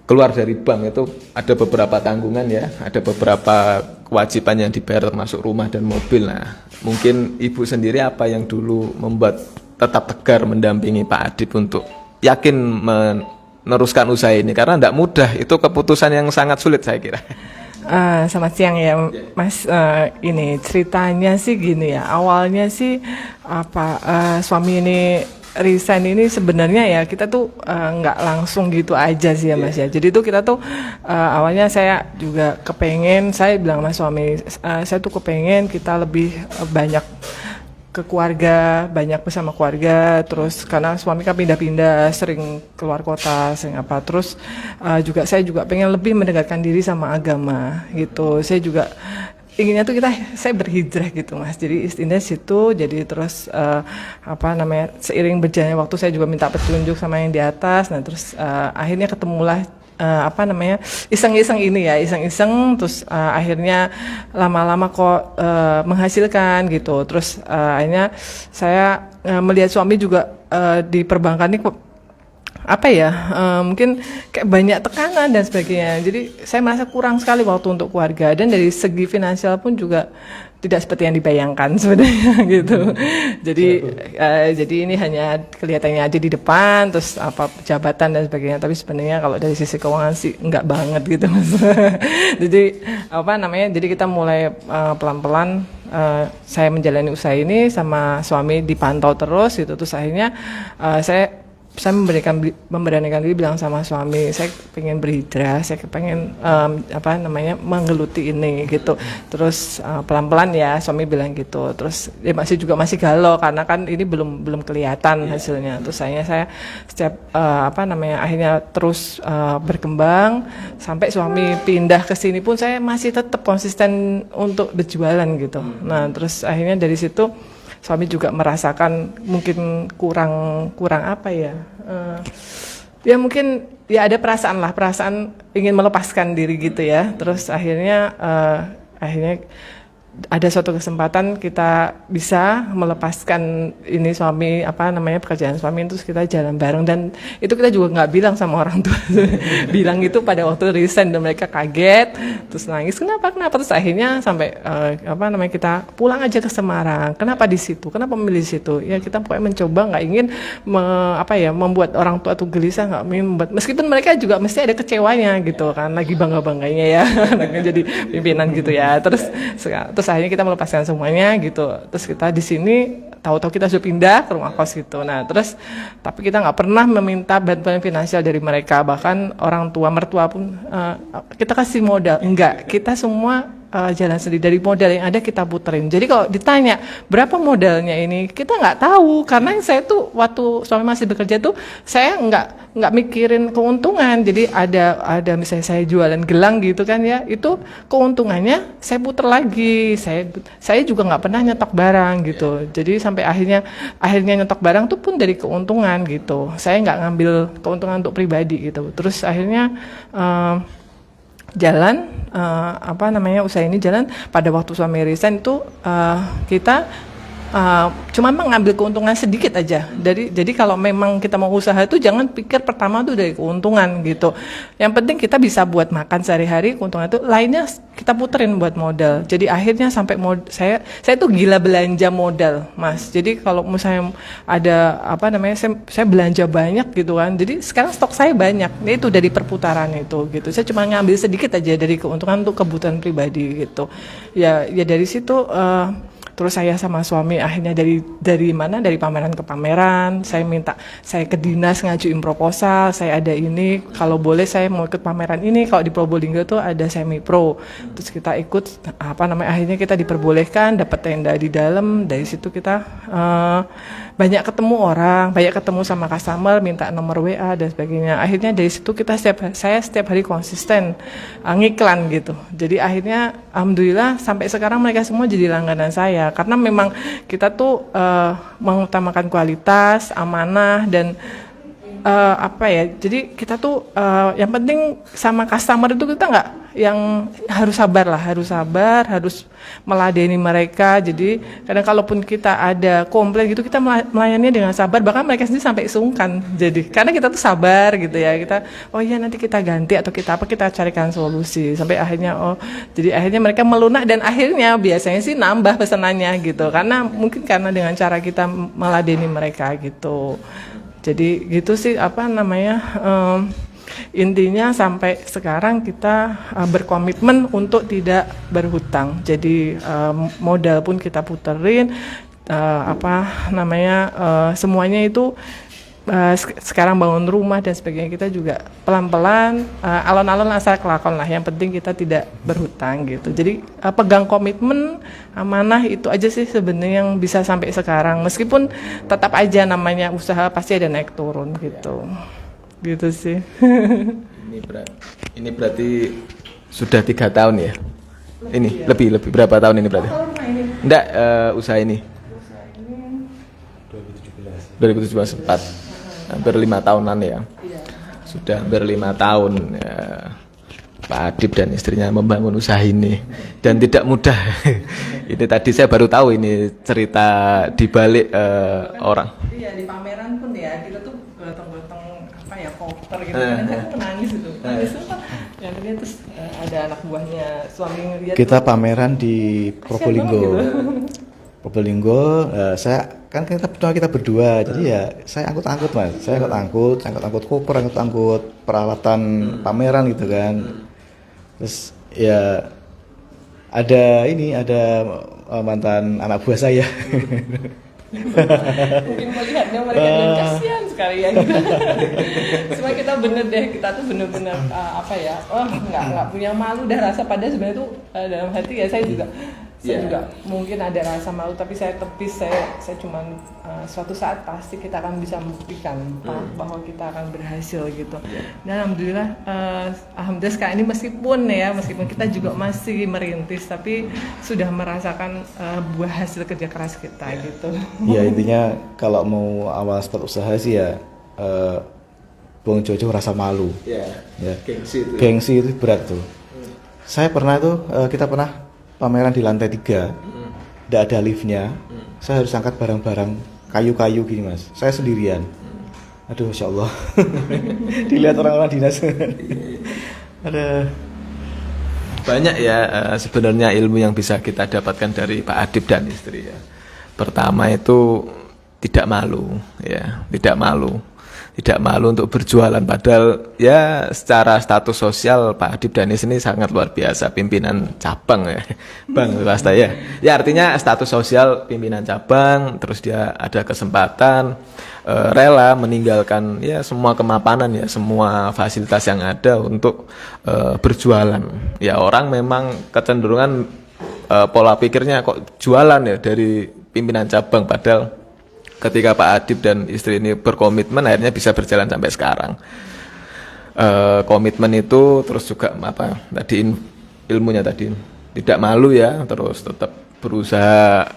keluar dari bank itu ada beberapa tanggungan ya, ada beberapa kewajiban yang dibayar termasuk rumah dan mobil. Nah, mungkin Ibu sendiri apa yang dulu membuat tetap tegar mendampingi Pak Adip untuk yakin meneruskan usaha ini? Karena tidak mudah, itu keputusan yang sangat sulit saya kira. Selamat siang ya Mas. Ini ceritanya sih gini ya, awalnya sih suami ini resign ini sebenarnya ya kita tuh nggak langsung gitu aja sih ya Mas ya. Jadi tuh kita tuh awalnya saya juga kepengen, saya bilang sama suami, saya tuh kepengen kita lebih banyak ke keluarga, banyak bersama keluarga, terus karena suami kan pindah-pindah, sering keluar kota, sering apa, terus saya juga pengen lebih mendekatkan diri sama agama gitu. Saya juga inginnya tuh saya berhijrah gitu Mas. Jadi istilahnya situ, jadi terus seiring berjalannya waktu saya juga minta petunjuk sama yang di atas. Nah terus akhirnya ketemulah iseng-iseng ini ya, iseng-iseng terus akhirnya lama-lama kok menghasilkan gitu. Terus akhirnya saya melihat suami juga di perbankan ini kok mungkin kayak banyak tekanan dan sebagainya. Jadi saya merasa kurang sekali waktu untuk keluarga, dan dari segi finansial pun juga tidak seperti yang dibayangkan sebenarnya gitu. Jadi ini hanya kelihatannya aja di depan, terus jabatan dan sebagainya. Tapi sebenarnya kalau dari sisi keuangan sih enggak banget gitu Mas. Jadi kita mulai pelan-pelan. Saya menjalani usaha ini sama suami dipantau terus gitu. Terus akhirnya saya memberanikan diri bilang sama suami, saya pengen berhijrah, saya pengen menggeluti ini gitu. Terus pelan-pelan ya suami bilang gitu. Terus dia masih galau karena kan ini belum kelihatan hasilnya. Terus saya setiap akhirnya terus berkembang sampai suami pindah ke sini pun saya masih tetap konsisten untuk berjualan gitu. Nah, terus akhirnya dari situ suami juga merasakan mungkin kurang mungkin ya ada perasaan ingin melepaskan diri gitu ya. Terus akhirnya ada suatu kesempatan kita bisa melepaskan ini suami pekerjaan suami, terus kita jalan bareng, dan itu kita juga nggak bilang sama orang tua. Bilang itu pada waktu resign dan mereka kaget terus nangis, kenapa terus akhirnya sampai kita pulang aja ke Semarang. Kenapa di situ, kenapa memilih situ ya, kita pokoknya mencoba, nggak ingin membuat orang tua tuh gelisah, nggak ingin membuat, meskipun mereka juga mesti ada kecewanya gitu kan, lagi bangga-bangganya ya jadi pimpinan gitu ya. Terus akhirnya kita melepaskan semuanya gitu. Terus kita di sini tahu-tahu kita sudah pindah ke rumah kos gitu. Nah terus tapi kita nggak pernah meminta bantuan finansial dari mereka, bahkan orang tua mertua pun kita kasih modal enggak, kita semua jalan sendiri, dari modal yang ada kita puterin. Jadi kalau ditanya berapa modalnya ini, kita nggak tahu, karena saya tuh waktu suami masih bekerja tuh saya nggak mikirin keuntungan. Jadi ada misalnya saya jualan gelang gitu kan ya, itu keuntungannya saya puter lagi. Saya juga nggak pernah nyetok barang gitu. Jadi sampai akhirnya nyetok barang tuh pun dari keuntungan gitu. Saya nggak ngambil keuntungan untuk pribadi gitu. Terus akhirnya usaha ini jalan. Pada waktu suami resign itu kita cuma mengambil keuntungan sedikit aja. Jadi kalau memang kita mau usaha itu jangan pikir pertama tuh dari keuntungan gitu. Yang penting kita bisa buat makan sehari-hari, keuntungan itu lainnya kita puterin buat modal. Jadi akhirnya sampai saya tuh gila belanja modal Mas. Jadi kalau misalnya ada saya belanja banyak gitu kan. Jadi sekarang stok saya banyak. Itu dari perputaran itu gitu. Saya cuma ngambil sedikit aja dari keuntungan untuk kebutuhan pribadi gitu. Ya dari situ terus saya sama suami akhirnya dari pameran ke pameran, saya ke dinas ngajuin proposal, saya ada ini, kalau boleh saya mau ikut pameran ini, kalau di Probolinggo tuh ada semi pro, terus kita ikut akhirnya kita diperbolehkan dapat tenda di dalam. Dari situ kita banyak ketemu orang, banyak ketemu sama customer, minta nomor WA dan sebagainya. Akhirnya dari situ saya setiap hari konsisten ngiklan gitu. Jadi akhirnya alhamdulillah sampai sekarang mereka semua jadi langganan saya. Karena memang kita tuh mengutamakan kualitas, amanah, dan jadi kita tuh yang penting sama customer itu kita nggak yang harus sabar lah, harus sabar, harus meladeni mereka. Jadi kadang kalaupun kita ada komplain gitu, kita melayani dengan sabar, bahkan mereka sendiri sampai sungkan. Jadi karena kita tuh sabar gitu ya, kita oh iya nanti kita ganti atau kita carikan solusi sampai akhirnya jadi akhirnya mereka melunak dan akhirnya biasanya sih nambah pesanannya gitu, karena dengan cara kita meladeni mereka gitu. Jadi gitu sih intinya sampai sekarang kita berkomitmen untuk tidak berhutang. Jadi modal pun kita puterin, semuanya itu sekarang bangun rumah dan sebagainya kita juga pelan-pelan alon-alon asal kelakon lah. Yang penting kita tidak berhutang gitu. Jadi pegang komitmen, amanah, itu aja sih sebenarnya yang bisa sampai sekarang. Meskipun tetap aja namanya usaha pasti ada naik turun gitu. Gitu sih. Ini berarti sudah 3 tahun ya? Ini lebih berapa tahun ini berarti? Enggak, usaha ini 2017 hampir 5 tahunan ya. Sudah hampir 5 tahun ya, Pak Adib dan istrinya membangun usaha ini, dan tidak mudah. Ini tadi saya baru tahu ini cerita di balik orang. Iya, di pameran pun ya kita tuh gotong-gotong koper gitu, kan menangis itu. Yang tadi terus ada anak buahnya suami ngeliat. Kita pameran di Probolinggo. Probolinggo, kita berdua, jadi ya saya angkut mas, saya angkut koper, angkut peralatan pameran gitu kan. Terus ya ada mantan anak buah saya. Mungkin melihatnya mereka dan kasihan sekali ya gitu. Cuma kita kita tuh bener-bener nggak punya malu dan rasa, padahal sebenarnya tuh dalam hati ya saya juga mungkin ada rasa malu, tapi saya tepis, saya cuman suatu saat pasti kita akan bisa membuktikan bahwa kita akan berhasil gitu. Dan alhamdulillah sekarang ini meskipun kita juga masih merintis, tapi sudah merasakan buah hasil kerja keras kita gitu. Ya intinya kalau mau awal start usaha sih ya buang jauh-jauh rasa malu. Ya. Gengsi itu berat tuh. Saya pernah kita pernah pameran di lantai 3, tidak ada liftnya. Saya harus angkat barang-barang kayu-kayu gini mas, saya sendirian. Aduh, Masya Allah. Dilihat orang-orang dinas. Ada banyak ya sebenarnya ilmu yang bisa kita dapatkan dari Pak Adib dan istri ya. Pertama itu tidak malu ya, tidak malu untuk berjualan, padahal ya secara status sosial Pak Adib Danis ini sangat luar biasa, pimpinan cabang ya, bang swasta ya. Ya artinya status sosial pimpinan cabang, terus dia ada kesempatan rela meninggalkan ya semua kemapanan ya, semua fasilitas yang ada untuk berjualan. Ya orang memang kecenderungan pola pikirnya kok jualan ya dari pimpinan cabang, padahal ketika Pak Adib dan istri ini berkomitmen akhirnya bisa berjalan sampai sekarang. Komitmen itu terus juga ilmunya tadi tidak malu ya, terus tetap berusaha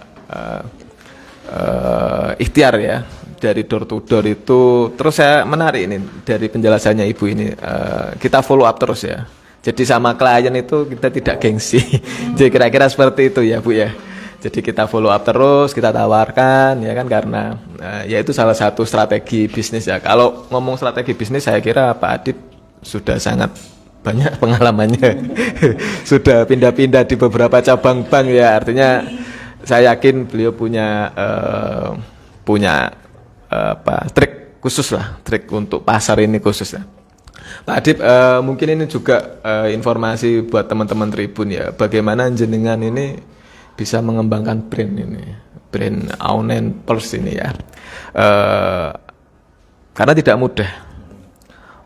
ikhtiar ya dari door to door itu. Terus saya menarik ini dari penjelasannya ibu ini, kita follow up terus ya. Jadi sama klien itu kita tidak gengsi. Jadi kira-kira seperti itu ya Bu ya. Jadi kita follow up terus, kita tawarkan ya kan, karena ya itu salah satu strategi bisnis ya. Kalau ngomong strategi bisnis saya kira Pak Adib sudah sangat banyak pengalamannya. Sudah pindah-pindah di beberapa cabang bank ya. Artinya saya yakin beliau punya trik khusus lah, trik untuk pasar ini khusus ya. Pak Adib, mungkin ini juga informasi buat teman-teman Tribun ya. Bagaimana jenengan ini bisa mengembangkan brand Aunen Pulse ini ya, karena tidak mudah.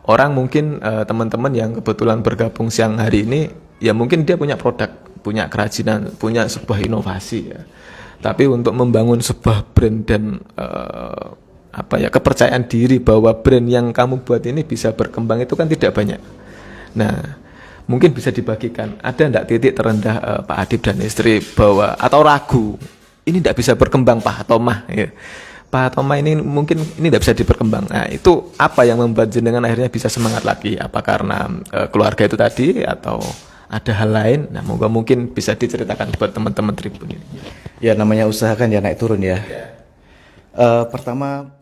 Orang mungkin teman-teman yang kebetulan bergabung siang hari ini, ya mungkin dia punya produk, punya kerajinan, punya sebuah inovasi ya. Tapi untuk membangun sebuah brand dan kepercayaan diri bahwa brand yang kamu buat ini bisa berkembang itu kan tidak banyak. Nah, mungkin bisa dibagikan, ada enggak titik terendah Pak Adib dan istri bahwa, atau ragu, ini enggak bisa berkembang Pak atau Mah ya. Pak atau Mah ini mungkin ini enggak bisa diperkembang. Nah itu apa yang membuat jenengan akhirnya bisa semangat lagi? Apa karena keluarga itu tadi, atau ada hal lain? Nah, moga mungkin bisa diceritakan buat teman-teman Tribun ini. Ya namanya usaha kan ya naik turun ya. Pertama